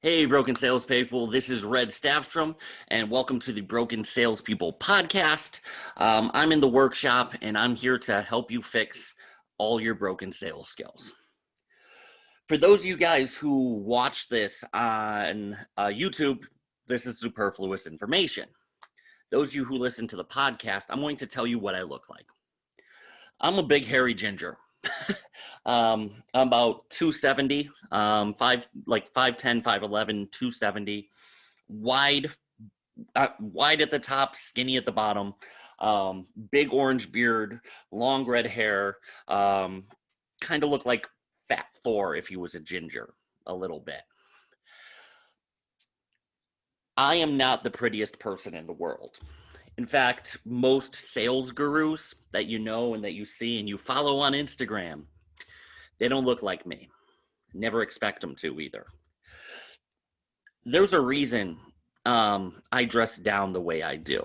Hey, Broken Salespeople, this is Red Staffstrom, and welcome to the Broken Salespeople podcast. I'm in the workshop, and I'm here to help you fix all your broken sales skills. For those of you guys who watch this on YouTube, this is superfluous information. Those of you who listen to the podcast, I'm going to tell you what I look like. I'm a big, hairy ginger. I'm about 270, 5'10", 5'11", 270, wide at the top, skinny at the bottom, big orange beard, long red hair, kind of look like Fat Thor if he was a ginger, a little bit. I am not the prettiest person in the world. In fact, most sales gurus that you know and that you see and you follow on Instagram, they don't look like me. Never expect them to either. There's a reason I dress down the way I do.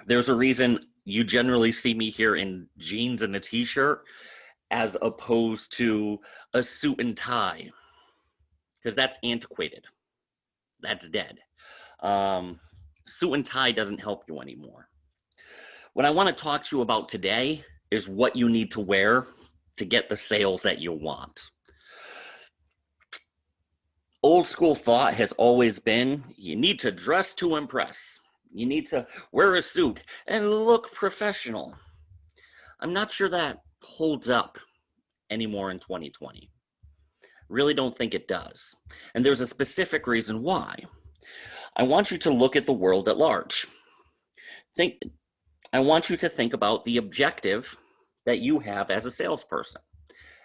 There's a reason you generally see me here in jeans and a t-shirt as opposed to a suit and tie, because that's antiquated. That's dead. Suit and tie doesn't help you anymore. What I want to talk to you about today is what you need to wear to get the sales that you want. Old school thought has always been, you need to dress to impress. You need to wear a suit and look professional. I'm not sure that holds up anymore in 2020. Really don't think it does. And there's a specific reason why. I want you to look at the world at large. I want you to think about the objective that you have as a salesperson.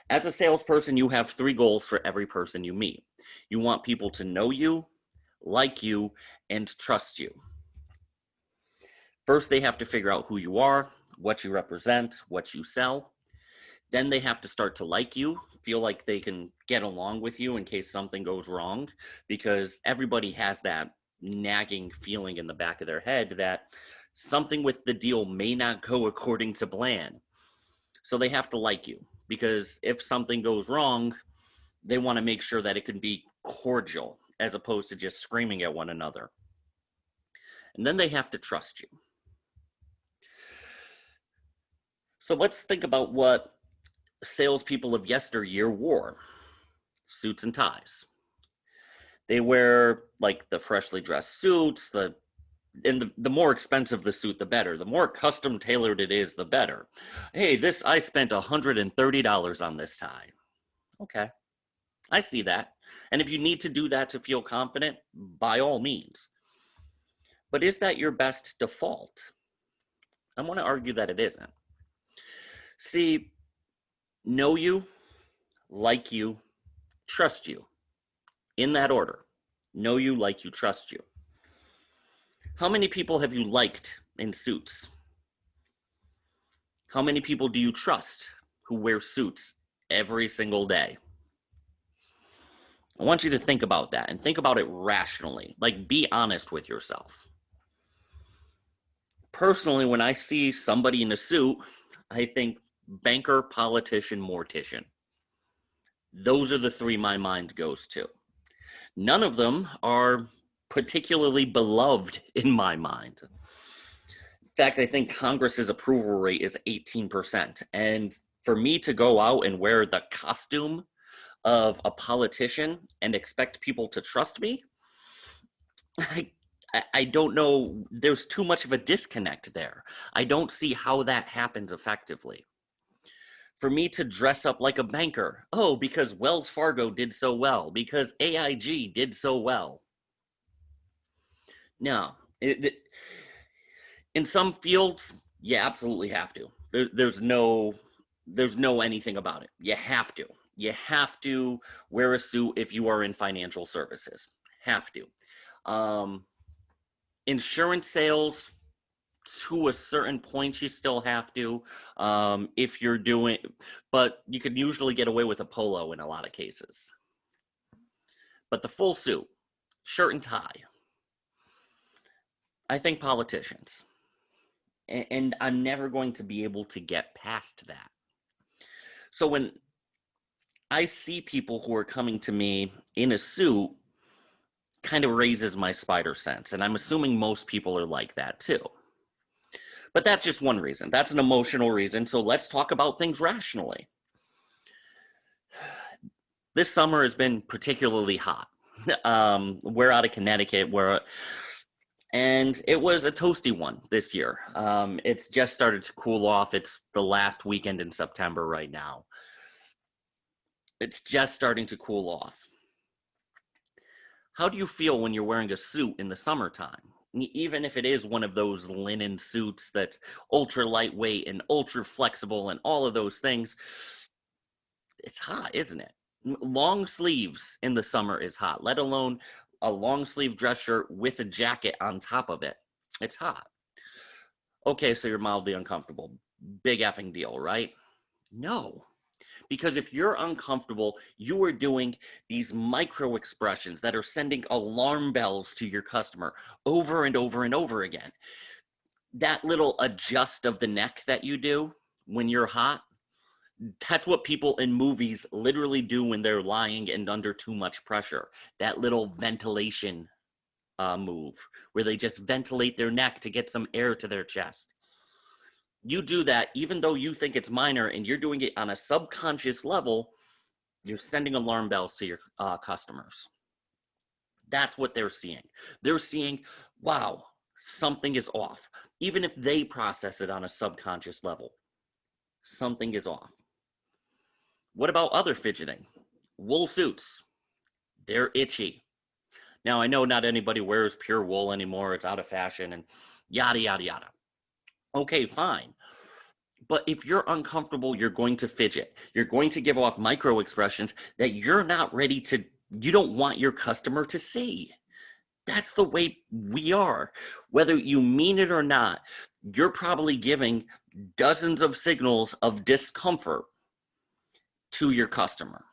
As a salesperson, you have 3 goals for every person you meet. You want people to know you, like you, and trust you. First, they have to figure out who you are, what you represent, what you sell. Then they have to start to like you, feel like they can get along with you in case something goes wrong, because everybody has that nagging feeling in the back of their head that something with the deal may not go according to plan. So they have to like you, because if something goes wrong, they want to make sure that it can be cordial as opposed to just screaming at one another. And then they have to trust you. So let's think about what salespeople of yesteryear wore. Suits and ties. They wear like the freshly dressed suits, the more expensive the suit, the better. The more custom tailored it is, the better. Hey, I spent $130 on this tie. Okay, I see that. And if you need to do that to feel confident, by all means. But is that your best default? I want to argue that it isn't. See, know you, like you, trust you. In that order. Know you, like you, trust you. How many people have you liked in suits? How many people do you trust who wear suits every single day? I want you to think about that and think about it rationally. Like, be honest with yourself. Personally, when I see somebody in a suit, I think banker, politician, mortician. Those are the 3 my mind goes to. None of them are particularly beloved in my mind. In fact, I think Congress's approval rate is 18%. And for me to go out and wear the costume of a politician and expect people to trust me, I don't know. There's too much of a disconnect there. I don't see how that happens effectively. For me to dress up like a banker, because Wells Fargo did so well, because AIG did so well. No, in some fields, you absolutely have to. There's no anything about it. You have to. You have to wear a suit if you are in financial services. Have to. Insurance sales, to a certain point, you still have to. If you're doing, but you can usually get away with a polo in a lot of cases. But the full suit, shirt and tie, I think politicians. And I'm never going to be able to get past that. So when I see people who are coming to me in a suit, kind of raises my spider sense. And I'm assuming most people are like that too. But that's just one reason. That's an emotional reason. So let's talk about things rationally. This summer has been particularly hot. We're out of Connecticut, and it was a toasty one this year. It's just started to cool off. It's the last weekend in September right now. It's just starting to cool off. How do you feel when you're wearing a suit in the summertime? Even if it is one of those linen suits that's ultra lightweight and ultra flexible and all of those things, it's hot, isn't it? Long sleeves in the summer is hot, let alone a long sleeve dress shirt with a jacket on top of it. It's hot. Okay, so you're mildly uncomfortable. Big effing deal, right? No. Because if you're uncomfortable, you are doing these micro expressions that are sending alarm bells to your customer over and over and over again. That little adjust of the neck that you do when you're hot, that's what people in movies literally do when they're lying and under too much pressure. That little ventilation move where they just ventilate their neck to get some air to their chest. You do that even though you think it's minor and you're doing it on a subconscious level, you're sending alarm bells to your customers. That's what they're seeing. They're seeing, wow, something is off. Even if they process it on a subconscious level, something is off. What about other fidgeting? Wool suits. They're itchy. Now, I know not anybody wears pure wool anymore. It's out of fashion and yada, yada, yada. Okay, fine. But if you're uncomfortable, you're going to fidget. You're going to give off micro expressions that you're not ready to, you don't want your customer to see. That's the way we are. Whether you mean it or not, you're probably giving dozens of signals of discomfort to your customer.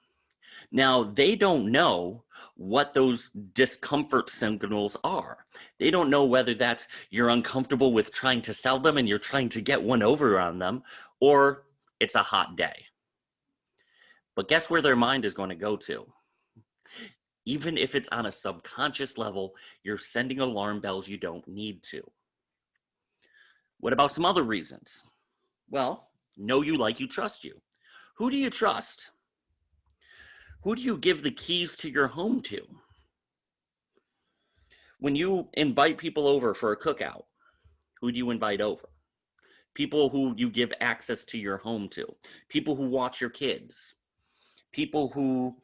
Now, they don't know what those discomfort signals are. They don't know whether that's you're uncomfortable with trying to sell them and you're trying to get one over on them, or it's a hot day. But guess where their mind is going to go to? Even if it's on a subconscious level, you're sending alarm bells you don't need to. What about some other reasons? Well, know you, like you, trust you. Who do you trust? Who do you give the keys to your home to? When you invite people over for a cookout, who do you invite over? People who you give access to your home to. People who watch your kids. People who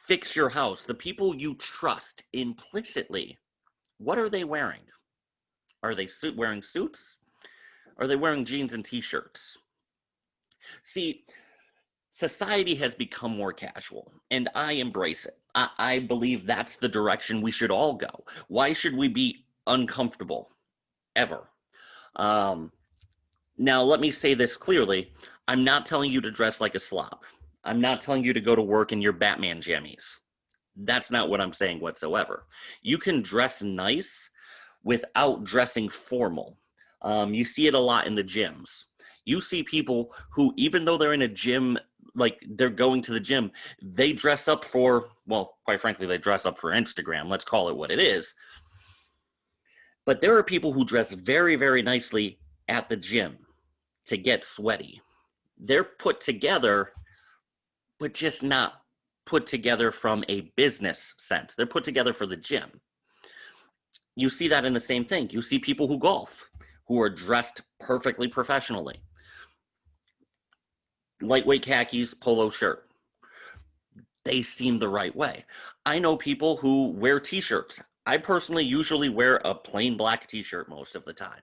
fix your house. The people you trust implicitly. What are they wearing? Are they wearing suits? Are they wearing jeans and t-shirts? See, society has become more casual, and I embrace it. I believe that's the direction we should all go. Why should we be uncomfortable? Ever. Now, let me say this clearly. I'm not telling you to dress like a slob. I'm not telling you to go to work in your Batman jammies. That's not what I'm saying whatsoever. You can dress nice without dressing formal. You see it a lot in the gyms. You see people who, even though they're in a gym, like they're going to the gym, they dress up for, well, quite frankly, they dress up for Instagram. Let's call it what it is. But there are people who dress very, very nicely at the gym to get sweaty. They're put together, but just not put together from a business sense. They're put together for the gym. You see that in the same thing. You see people who golf, who are dressed perfectly professionally. Lightweight khakis, polo shirt. They seem the right way. I know people who wear t-shirts. I personally usually wear a plain black t-shirt most of the time.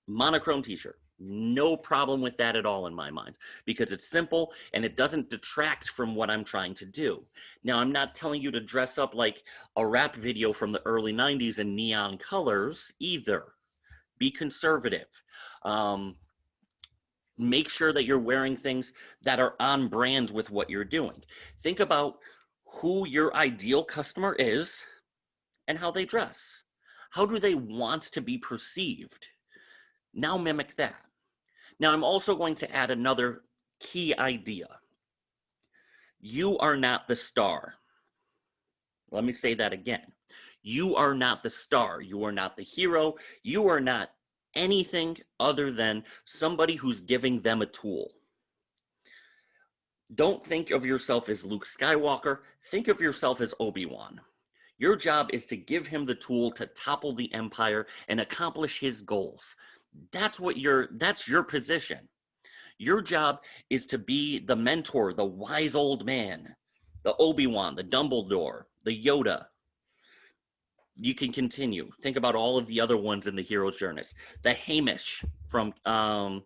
Monochrome t-shirt. No problem with that at all in my mind, because it's simple and it doesn't detract from what I'm trying to do. Now, I'm not telling you to dress up like a rap video from the early 90s in neon colors either. Be conservative. Make sure that you're wearing things that are on brand with what you're doing. Think about who your ideal customer is and how they dress. How do they want to be perceived? Now mimic that. Now, I'm also going to add another key idea. You are not the star. Let me say that again. You are not the star. You are not the hero. You are not anything other than somebody who's giving them a tool. Don't think of yourself as Luke Skywalker. Think of yourself as Obi-Wan. Your job is to give him the tool to topple the Empire and accomplish his goals. That's your position. Your job is to be the mentor, the wise old man, the Obi-Wan, the Dumbledore, the Yoda. You can continue. Think about all of the other ones in the hero's journey. The Hamish from the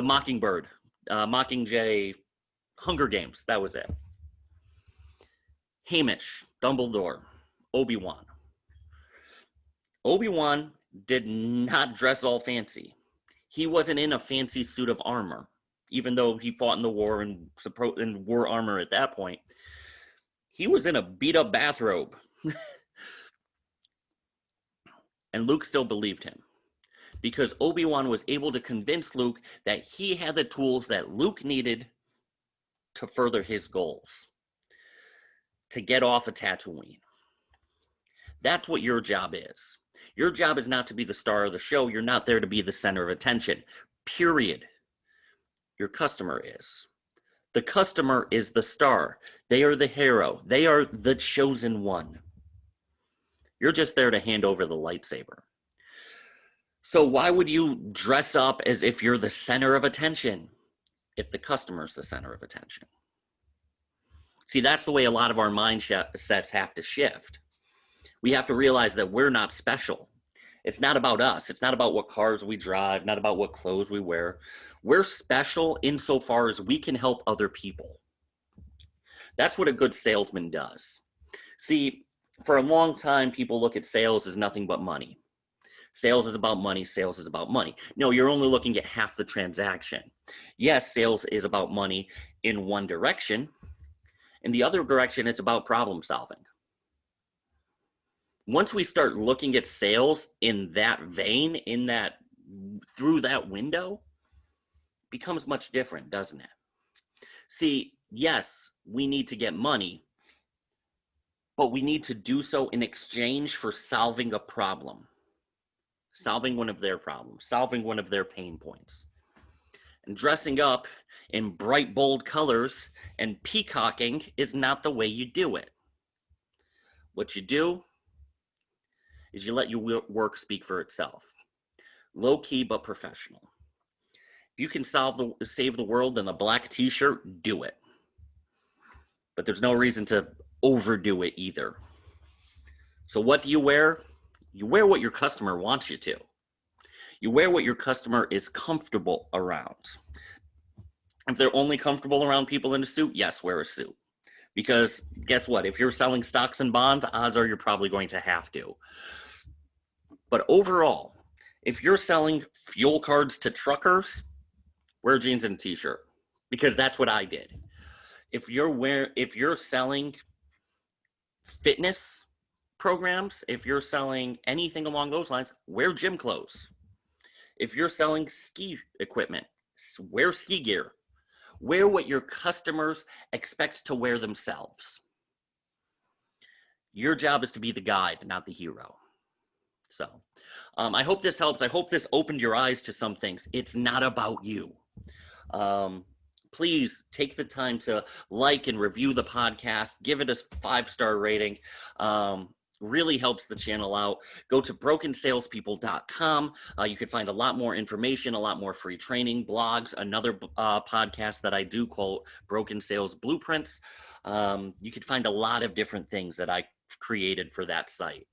Mockingbird, Mockingjay, Hunger Games. That was it. Hamish, Dumbledore, Obi-Wan. Obi-Wan did not dress all fancy. He wasn't in a fancy suit of armor, even though he fought in the war and wore armor at that point. He was in a beat-up bathrobe. And Luke still believed him, because Obi-Wan was able to convince Luke that he had the tools that Luke needed to further his goals, to get off of Tatooine. That's what your job is. Your job is not to be the star of the show. You're not there to be the center of attention, period. Your customer is. The customer is the star. They are the hero. They are the chosen one. You're just there to hand over the lightsaber. So why would you dress up as if you're the center of attention if the customer's the center of attention? See, that's the way a lot of our mindsets have to shift. We have to realize that we're not special. It's not about us. It's not about what cars we drive, not about what clothes we wear. We're special insofar as we can help other people. That's what a good salesman does. See, for a long time, people look at sales as nothing but money. Sales is about money. Sales is about money. No, you're only looking at half the transaction. Yes, sales is about money in one direction. In the other direction, it's about problem solving. Once we start looking at sales in that vein, through that window, it becomes much different, doesn't it? See, yes, we need to get money, but we need to do so in exchange for solving a problem, solving one of their problems, solving one of their pain points. And dressing up in bright, bold colors and peacocking is not the way you do it. What you do is you let your work speak for itself. Low key, but professional. If you can save the world in a black t-shirt, do it. But there's no reason to overdo it either. So what do you wear? You wear what your customer wants you to. You wear what your customer is comfortable around. If they're only comfortable around people in a suit, yes, wear a suit. Because guess what? If you're selling stocks and bonds, odds are you're probably going to have to. But overall, if you're selling fuel cards to truckers, wear jeans and a t-shirt, because that's what I did. If you're selling fitness programs, if you're selling anything along those lines, wear gym clothes. If you're selling ski equipment, wear ski gear. Wear what your customers expect to wear themselves. Your job is to be the guide, not the hero. So I hope this helps. I hope this opened your eyes to some things. It's not about you. Please take the time to like and review the podcast. Give it a 5-star rating. Really helps the channel out. Go to brokensalespeople.com. You can find a lot more information, a lot more free training, blogs, another podcast that I do called Broken Sales Blueprints. You can find a lot of different things that I created for that site.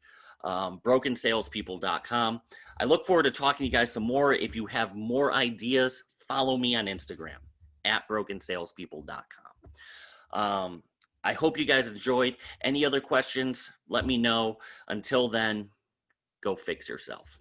brokensalespeople.com. I look forward to talking to you guys some more. If you have more ideas, follow me on Instagram at brokensalespeople.com. I hope you guys enjoyed. Any other questions, let me know. Until then, go fix yourself.